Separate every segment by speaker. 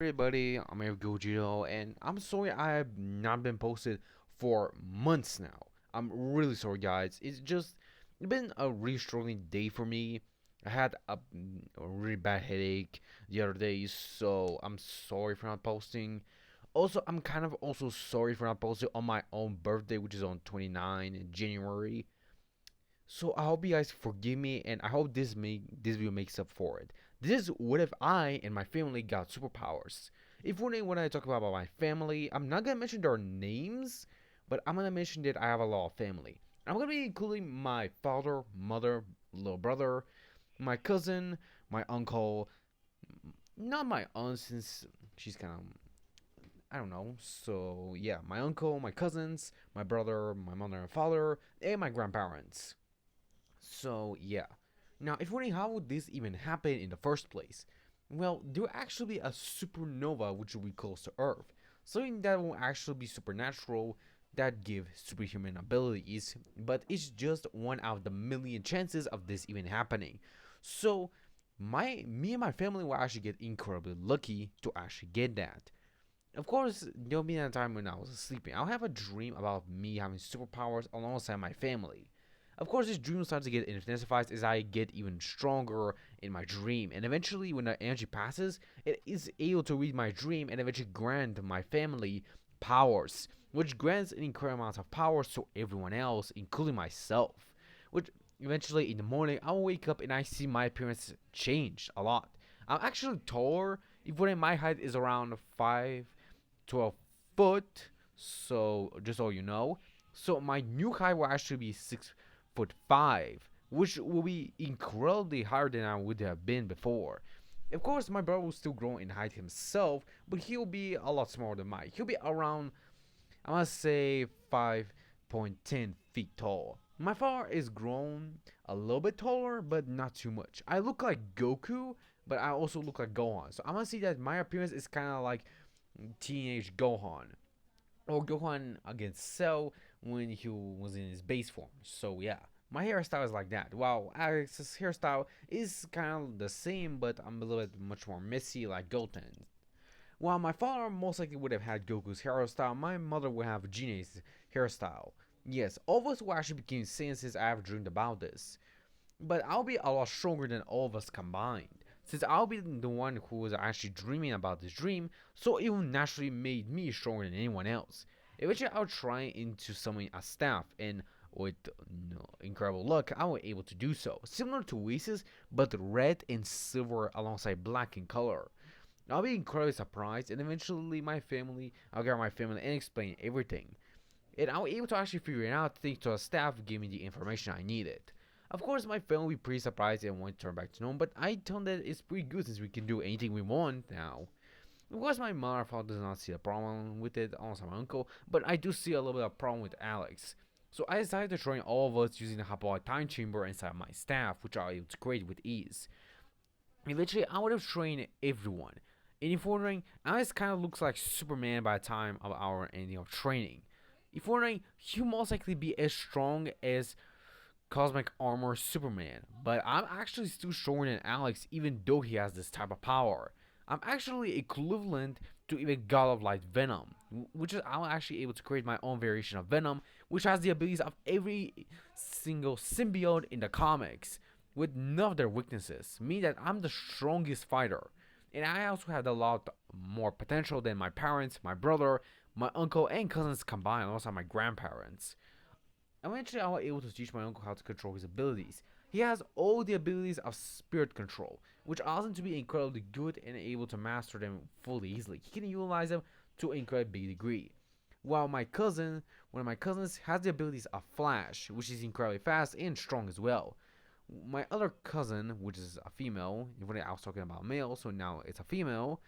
Speaker 1: Everybody, I'm Eric Gojiro, and I'm sorry I have not been posted for months now. I'm really sorry, guys. It's been a really struggling day for me. I had a really bad headache the other day, so I'm sorry for not posting. Also, I'm kind of also sorry for not posting on my own birthday, which is on 29 in January. So I hope you guys forgive me, and I hope this video makes up for it. This is what if I and my family got superpowers. If when I talk about my family, I'm not gonna mention their names, but I'm gonna mention that I have a lot of family. I'm gonna be including my father, mother, little brother, my cousin, my uncle, not my aunt since she's kind of I don't know. So yeah, my uncle, my cousins, my brother, my mother and father, and my grandparents. So yeah. Now, if wondering how would this even happen in the first place? Well, there will actually be a supernova which will be close to Earth, something that will actually be supernatural that give superhuman abilities, but it's just one out of the million chances of this even happening. So, me and my family will actually get incredibly lucky to actually get that. Of course, there'll be a time when I was sleeping. I'll have a dream about me having superpowers alongside my family. Of course, this dream starts to get intensified as I get even stronger in my dream, and eventually, when the energy passes, it is able to read my dream and eventually grant my family powers, which grants an incredible amount of powers to everyone else, including myself. Which eventually, in the morning, I'll wake up and I see my appearance change a lot. I'm actually taller. Even my height is around 5 to a foot. So just so you know, so my new height will actually be 6'5", which will be incredibly higher than I would have been before. Of course, my brother will still grow in height himself, but he'll be a lot smaller than mine. He'll be around, I must say, 5.10 feet tall. My father is grown a little bit taller, but not too much. I look like Goku, but I also look like Gohan. So I'm gonna see that my appearance is kind of like teenage Gohan or Gohan against Cell when he was in his base form. So yeah, my hairstyle is like that. While Alex's hairstyle is kind of the same, but I'm a little bit much more messy like Goten. While my father most likely would have had Goku's hairstyle, my mother would have Jine's hairstyle. Yes, all of us will actually became Saiyans since I have dreamed about this. But I'll be a lot stronger than all of us combined. Since I'll be the one who was actually dreaming about this dream, so it will naturally make me stronger than anyone else. Eventually, I'll try into summoning a staff, and with incredible luck, I was able to do so. Similar to Whis, but red and silver alongside black in color. I'll be incredibly surprised, and eventually, I'll get my family and explain everything. And I was able to actually figure it out thanks to a staff who gave me the information I needed. Of course, my family will be pretty surprised and want to turn back to normal, but I told them that it's pretty good since we can do anything we want now. Of course, my mother father does not see a problem with it, also my uncle, but I do see a little bit of problem with Alex. So I decided to train all of us using the Hapawai time chamber inside my staff, which I was able to create with ease. Eventually, I would have trained everyone. And if wondering, Alex kind of looks like Superman by the time of our ending of training. If wondering, he'll most likely be as strong as Cosmic Armor Superman, but I'm actually still stronger than Alex even though he has this type of power. I'm actually equivalent to even God of Light Venom, which is I'm actually able to create my own variation of Venom, which has the abilities of every single symbiote in the comics, with none of their weaknesses, meaning that I'm the strongest fighter. And I also have a lot more potential than my parents, my brother, my uncle, and cousins combined, alongside my grandparents. Eventually, I was able to teach my uncle how to control his abilities. He has all the abilities of spirit control, which allows him to be incredibly good and able to master them fully easily. He can utilize them to an incredibly big degree. While one of my cousins, has the abilities of Flash, which is incredibly fast and strong as well. My other cousin, which is a female, I was talking about male, so now it's a female,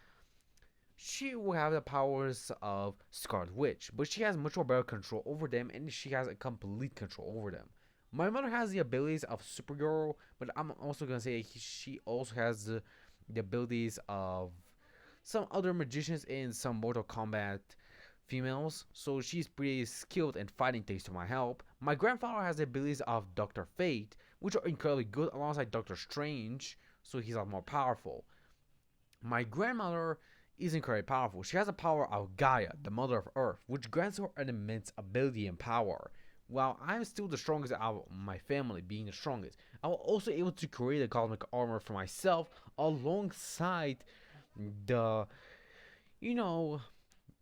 Speaker 1: she will have the powers of Scarlet Witch, but she has much more better control over them, and she has a complete control over them. My mother has the abilities of Supergirl, but I'm also gonna say she also has the abilities of some other magicians and some Mortal Kombat females, so she's pretty skilled in fighting thanks to my help. My grandfather has the abilities of Doctor Fate, which are incredibly good alongside Doctor Strange, so he's a lot more powerful. My grandmother is incredibly powerful. She has the power of Gaia, the mother of Earth, which grants her an immense ability and power. While I'm still the strongest out of my family, being the strongest, I was also able to create a cosmic armor for myself alongside the, you know,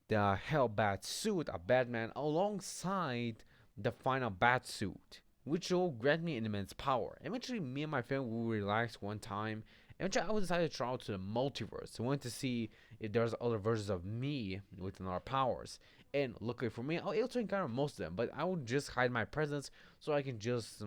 Speaker 1: the Hellbat suit of Batman, alongside the final Bat suit, which will grant me an immense power. Eventually, me and my family will relax one time. Eventually, I will decide to travel to the multiverse. I want to see if there's other versions of me with other powers. And luckily for me, I'll be able to encounter most of them, but I will just hide my presence so I can just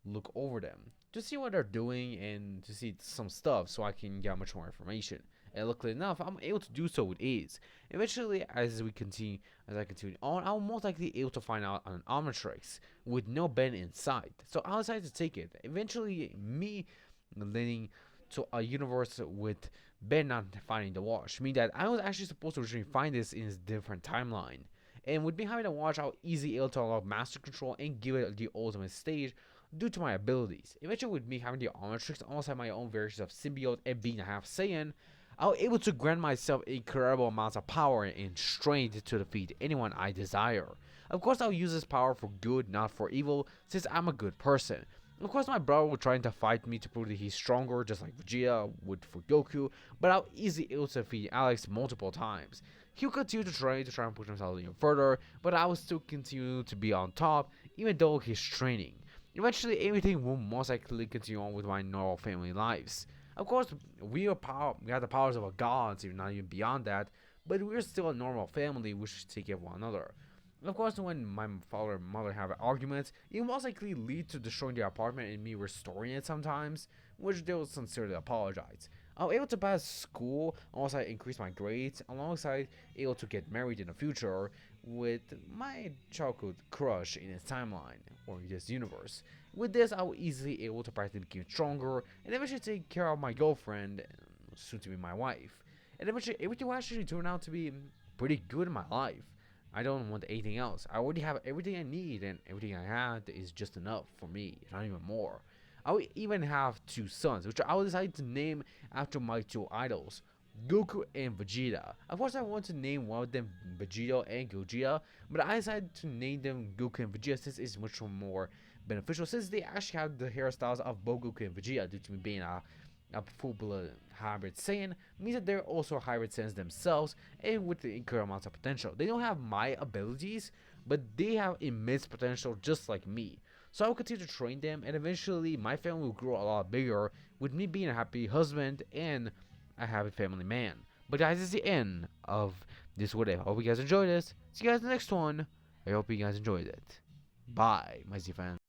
Speaker 1: look over them to see what they're doing and to see some stuff so I can get much more information. And luckily enough, I'm able to do so with ease. Eventually, as I continue on, I'll most likely able to find out an Omnitrix with no Ben inside. So I decided to take it. Eventually, me leading to a universe with Ben not finding the watch, meaning that I was actually supposed to originally find this in a different timeline. And with me having the watch, I'll easily able to unlock Master Control and give it the ultimate stage due to my abilities. Eventually, with me having the Omnitrix, alongside my own versions of Symbiote and being a half Saiyan, I was able to grant myself incredible amounts of power and strength to defeat anyone I desire. Of course, I'll use this power for good, not for evil, since I'm a good person. Of course, my brother will try to fight me to prove that he's stronger, just like Vegeta would for Goku, but I'll easily able to defeat Alex multiple times. He'll continue to try and push himself even further, but I will still continue to be on top, even though he's training. Eventually, everything will most likely continue on with my normal family lives. Of course, we have the powers of a god, even not even beyond that, but we're still a normal family. We should take care of one another. Of course, when my father and mother have arguments, it will most likely lead to destroying the apartment and me restoring it sometimes, which they will sincerely apologize. I was able to pass school, alongside increase my grades, alongside able to get married in the future with my childhood crush in this timeline, or in this universe. With this, I was easily able to practically become stronger, and eventually take care of my girlfriend, soon to be my wife. And eventually, everything will actually turn out to be pretty good in my life. I don't want anything else. I already have everything I need, and everything I have is just enough for me, not even more. I will even have two sons, which I will decide to name after my two idols, Goku and Vegeta. Of course, I want to name one of them Vegeta and Gogeta, but I decided to name them Goku and Vegeta since it's much more beneficial, since they actually have the hairstyles of both Goku and Vegeta, due to me being a full-blood hybrid Saiyan, means that they're also hybrid Saiyans themselves, and with the incredible amounts of potential. They don't have my abilities, but they have immense potential just like me. So I will continue to train them, and eventually my family will grow a lot bigger, with me being a happy husband and a happy family man. But guys, this is the end of this video. I hope you guys enjoyed this. See you guys in the next one. I hope you guys enjoyed it. Bye, my Z fans.